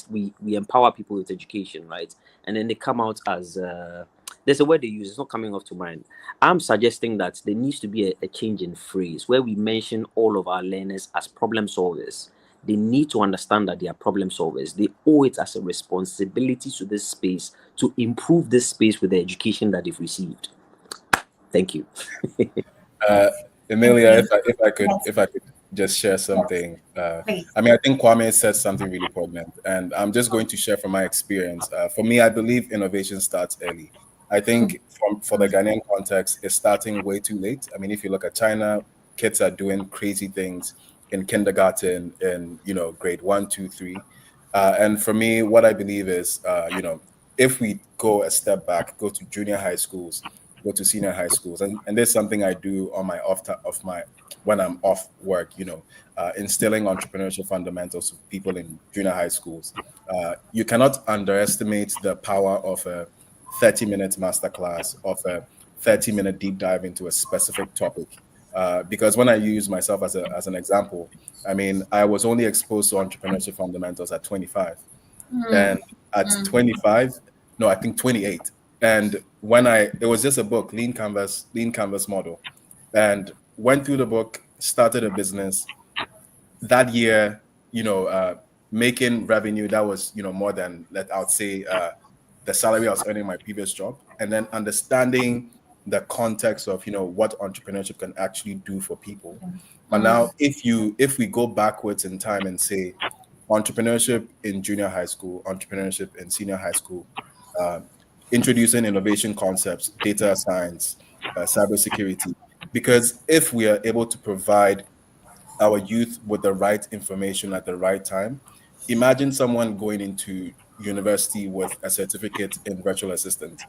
empower people with education, right? And then they come out as there's a word they use, it's not coming off to mind. I'm suggesting that there needs to be a change in phrase where we mention all of our learners as problem solvers. They need to understand that they are problem solvers. They owe it as a responsibility to this space to improve this space with the education that they've received. Thank you. Emilia, Okay. if I could just share something. Please. I mean, I think Kwame said something really poignant, and I'm just going to share from my experience. For me, I believe innovation starts early. I think for the Ghanaian context, it's starting way too late. I mean, if you look at China, kids are doing crazy things in kindergarten, in grade 1, 2, 3. And for me, what I believe is, if we go a step back, go to junior high schools, go to senior high schools, and there's something I do on my when I'm off work, instilling entrepreneurship fundamentals to people in junior high schools. You cannot underestimate the power of a 30-minute masterclass, of a 30-minute deep dive into a specific topic. Because when I use myself as an example, I mean, I was only exposed to entrepreneurship fundamentals at 25. And at 25, no, I think 28. And it was just a book, Lean Canvas Model, and went through the book, started a business that year, making revenue that was, more than, I would say, the salary I was earning in my previous job, and then understanding the context of, what entrepreneurship can actually do for people. But now, if we go backwards in time and say entrepreneurship in junior high school, entrepreneurship in senior high school, introducing innovation concepts, data science, cybersecurity, because if we are able to provide our youth with the right information at the right time, imagine someone going into university with a certificate in virtual assistant,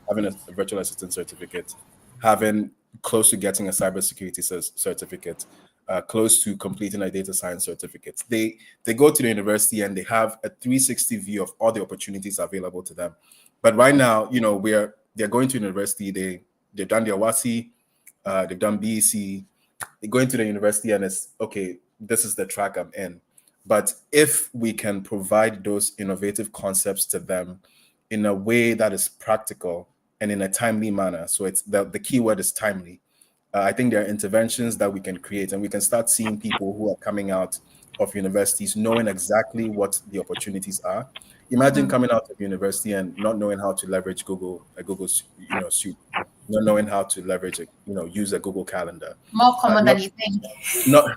having a virtual assistant certificate, having close to getting a cybersecurity certificate, close to completing a data science certificate. They go to the university and they have a 360 view of all the opportunities available to them. But right now, they're going to university, they've done their WASI, they've done BEC, they go into the university and it's okay, this is the track I'm in. But if we can provide those innovative concepts to them in a way that is practical and in a timely manner, so it's the key word is timely. I think there are interventions that we can create, and we can start seeing people who are coming out of universities knowing exactly what the opportunities are. Imagine coming out of university and not knowing how to leverage Google suite, not knowing how to leverage use a Google Calendar. More common than you think.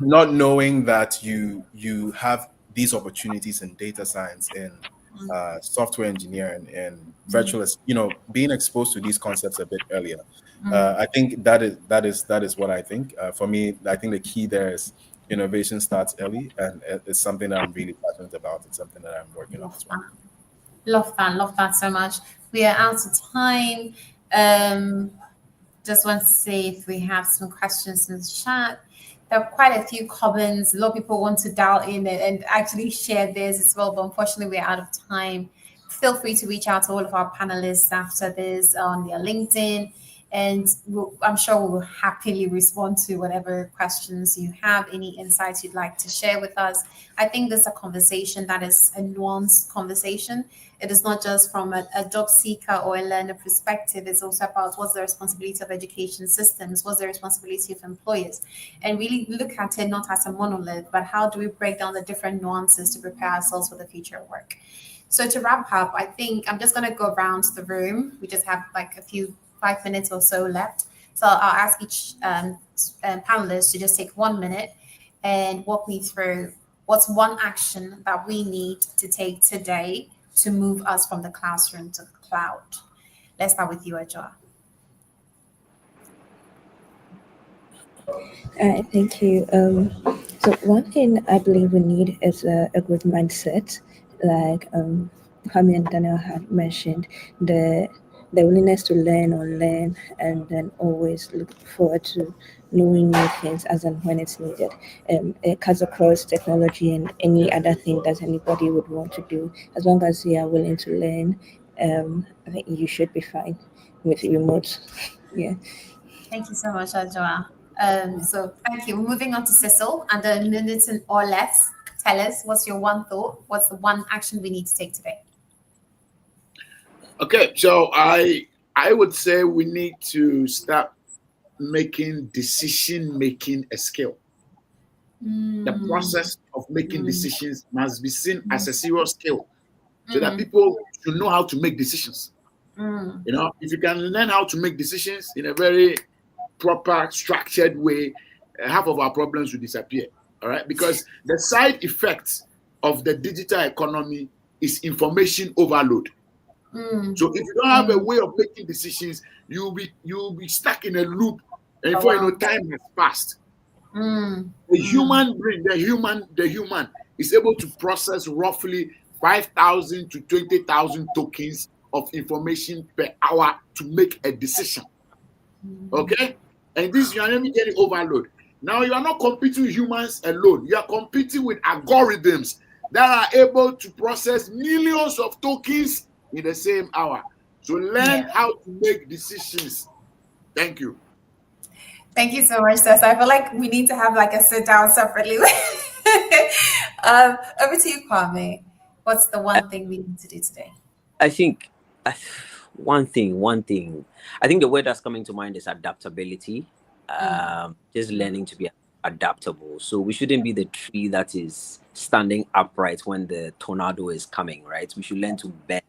Not knowing that you have these opportunities in data science, in software engineering, and virtual, being exposed to these concepts a bit earlier. I think that is what I think. For me, I think the key there is innovation starts early, and it's something that I'm really passionate about. It's something that I'm working on as well. Love that so much. We are out of time. Just want to say if we have some questions in the chat. There are quite a few comments. A lot of people want to dial in and actually share this as well, but unfortunately we're out of time. Feel free to reach out to all of our panelists after this on their LinkedIn, and I'm sure we'll happily respond to whatever questions you have, any insights you'd like to share with us. I think this is a conversation that is a nuanced conversation. It is not just from a job seeker or a learner perspective. It's also about what's the responsibility of education systems, what's the responsibility of employers, and really look at it not as a monolith, but how do we break down the different nuances to prepare ourselves for the future of work. So to wrap up, I think I'm just going to go around the room. We just have like 5 minutes or so left. So I'll ask each panelist to just take 1 minute and walk me through what's one action that we need to take today to move us from the classroom to the cloud. Let's start with you, Ajwa. Thank you. So one thing I believe we need is a growth mindset, like Kwame and Daniel had mentioned, the willingness to learn or learn, and then always look forward to knowing new things as and when it's needed. It cuts across technology and any other thing that anybody would want to do. As long as you are willing to learn, I think you should be fine with remote. Yeah. Thank you so much, Ajwa. So thank you. Moving on to Cecil, and a minute or less. Tell us, what's your one thought? What's the one action we need to take today? Okay, so I would say we need to start making decision-making a skill. The process of making decisions must be seen as a serious skill, so that people should know how to make decisions. If you can learn how to make decisions in a very proper structured way, half of our problems will disappear. All right, because the side effects of the digital economy is information overload. So if you don't have a way of making decisions, you'll be stuck in a loop, and before you know, time has passed. The human brain, the human is able to process roughly 5,000 to 20,000 tokens of information per hour to make a decision. Okay, and this you are not getting overload. Now you are not competing with humans alone. You are competing with algorithms that are able to process millions of tokens in the same hour. So learn how to make decisions. Thank you. Thank you so much, Tess. I feel like we need to have like a sit down separately. Over to you, Kwame. What's the one thing we need to do today? I think one thing. I think the word that's coming to mind is adaptability. Just learning to be adaptable. So we shouldn't be the tree that is standing upright when the tornado is coming, right? We should learn to bend.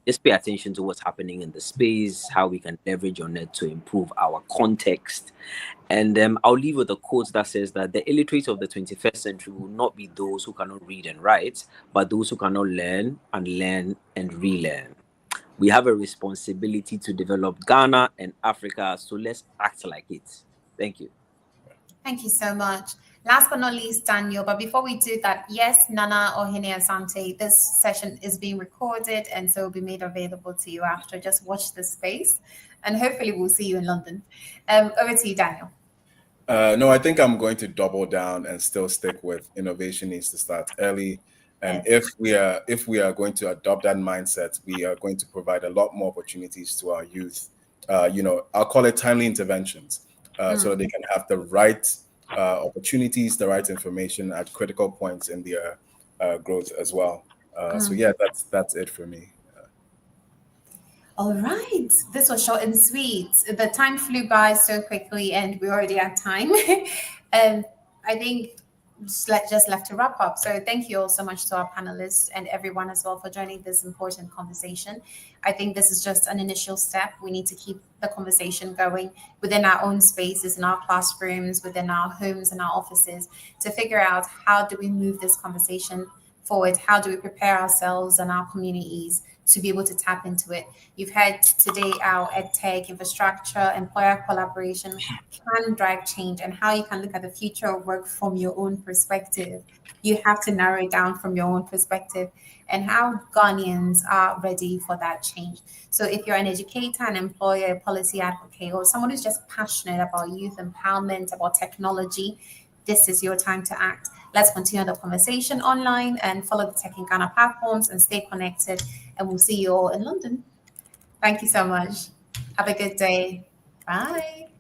Just pay attention to what's happening in the space, how we can leverage on it to improve our context. And I'll leave with a quote that says that the illiterate of the 21st century will not be those who cannot read and write, but those who cannot learn and relearn. We have a responsibility to develop Ghana and Africa, so let's act like it. Thank you. Thank you so much. Last but not least, Daniel, but before we do that, yes, Nana Ohene Asante, this session is being recorded and so will be made available to you after. Just watch the space and hopefully we'll see you in London. Over to you, Daniel. No, I think I'm going to double down and still stick with innovation needs to start early. And if we are going to adopt that mindset, we are going to provide a lot more opportunities to our youth. I'll call it timely interventions, so they can have the right opportunities, the right information at critical points in their growth as well. So yeah, that's it for me. All right, this was short and sweet. The time flew by so quickly and we already had time. And I think just left to wrap up. So thank you all so much to our panelists and everyone as well for joining this important conversation. I think this is just an initial step. We need to keep the conversation going within our own spaces, in our classrooms, within our homes and our offices, to figure out how do we move this conversation forward? How do we prepare ourselves and our communities to be able to tap into it? You've heard today our EdTech infrastructure, employer collaboration can drive change, and how you can look at the future of work from your own perspective. You have to narrow it down from your own perspective, and how Ghanaians are ready for that change. So if you're an educator, an employer, a policy advocate, or someone who's just passionate about youth empowerment, about technology, this is your time to act. Let's continue the conversation online and follow the Tech in Ghana platforms and stay connected. And we'll see you all in London. Thank you so much. Have a good day. Bye.